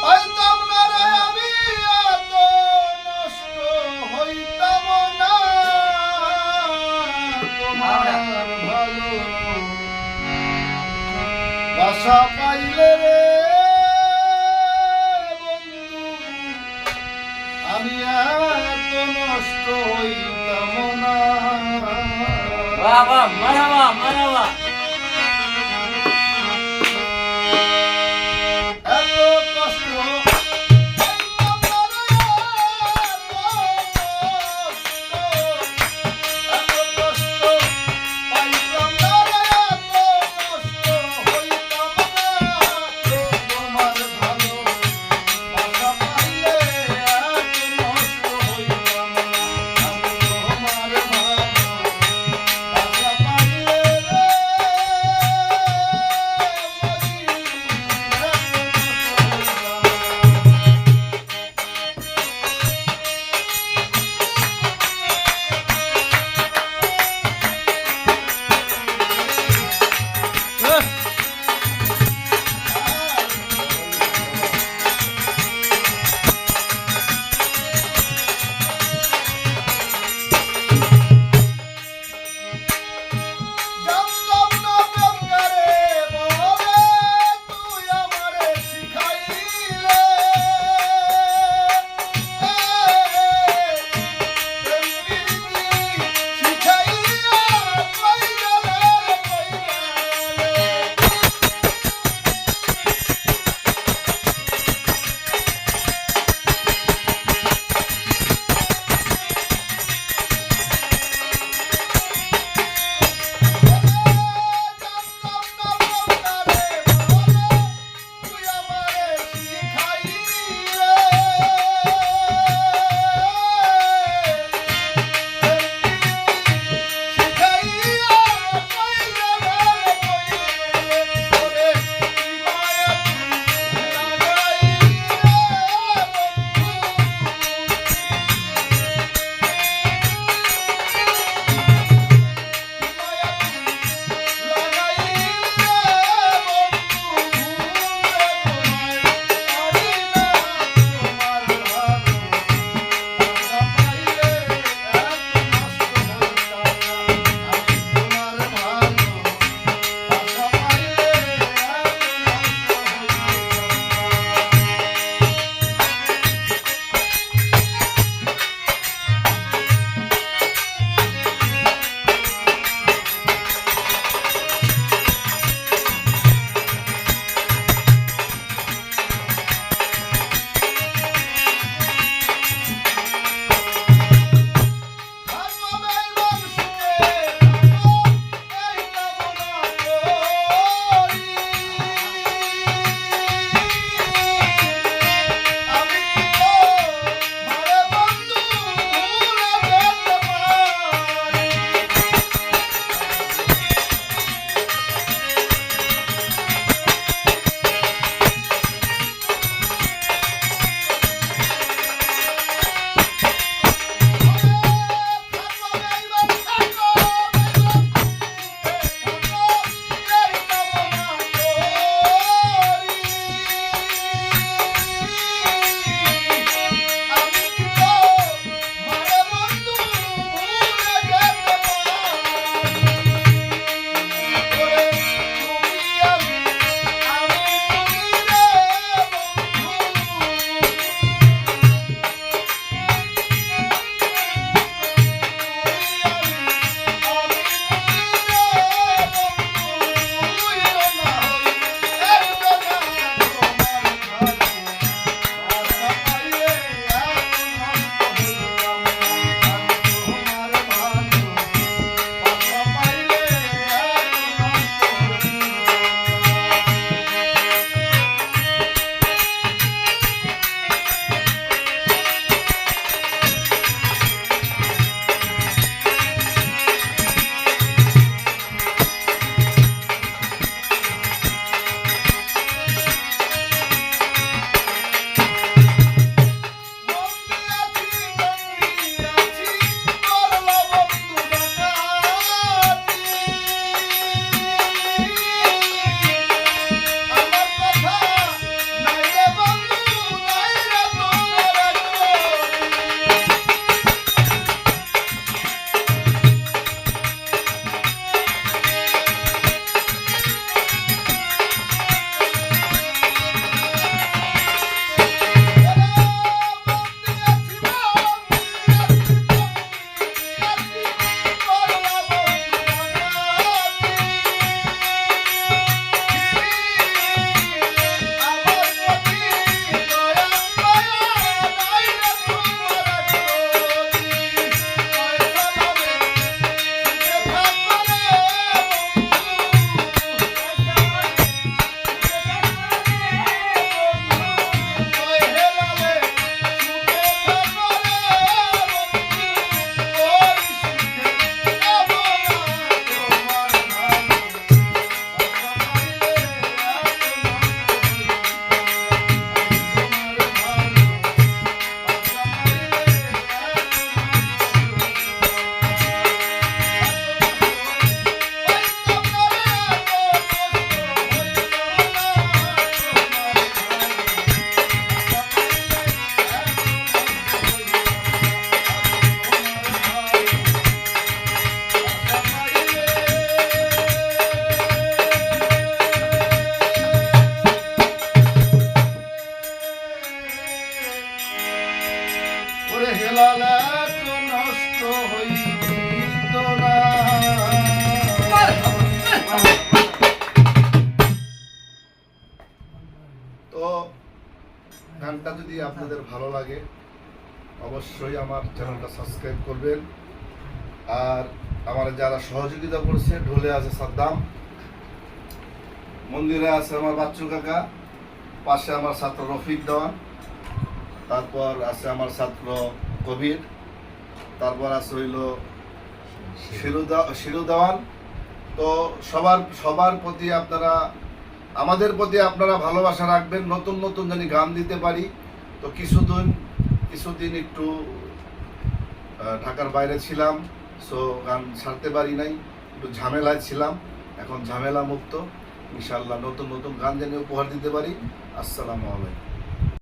পাইতাম না রে আমি এত নষ্ট হইতাম না তোমার ভালো বাসা পাইলে রে বন্ধু আমি এত নষ্ট হইতাম না। বাবা মারহাবা মারহাবা। যদি আপনাদের ভালো লাগে অবশ্যই আমার চ্যানেলটা সাবস্ক্রাইব করবেন। আর আমার যারা সহযোগিতা করছে, ঢোলে আছে সাদ্দাম, মন্দিরে আছে আমার বাচ্চু কাকা, পাশে আমার ছাত্র রফিক দেওয়ান, তারপর আছে আমার ছাত্র কবির, তারপর আছে হইল শিরু দেওয়ান। তো সবার প্রতি আপনারা, আমাদের প্রতি আপনারা ভালোবাসা রাখবেন। নতুন নতুন জানি গান দিতে পারি। তো কিছুদিন একটু ঢাকার বাইরে ছিলাম, সো গান ছাড়তে পারি নাই, একটু ঝামেলায় ছিলাম। এখন ঝামেলা মুক্ত, ইনশাআল্লাহ নতুন নতুন গান জানি উপহার দিতে পারি। আসসালামু আলাইকুম।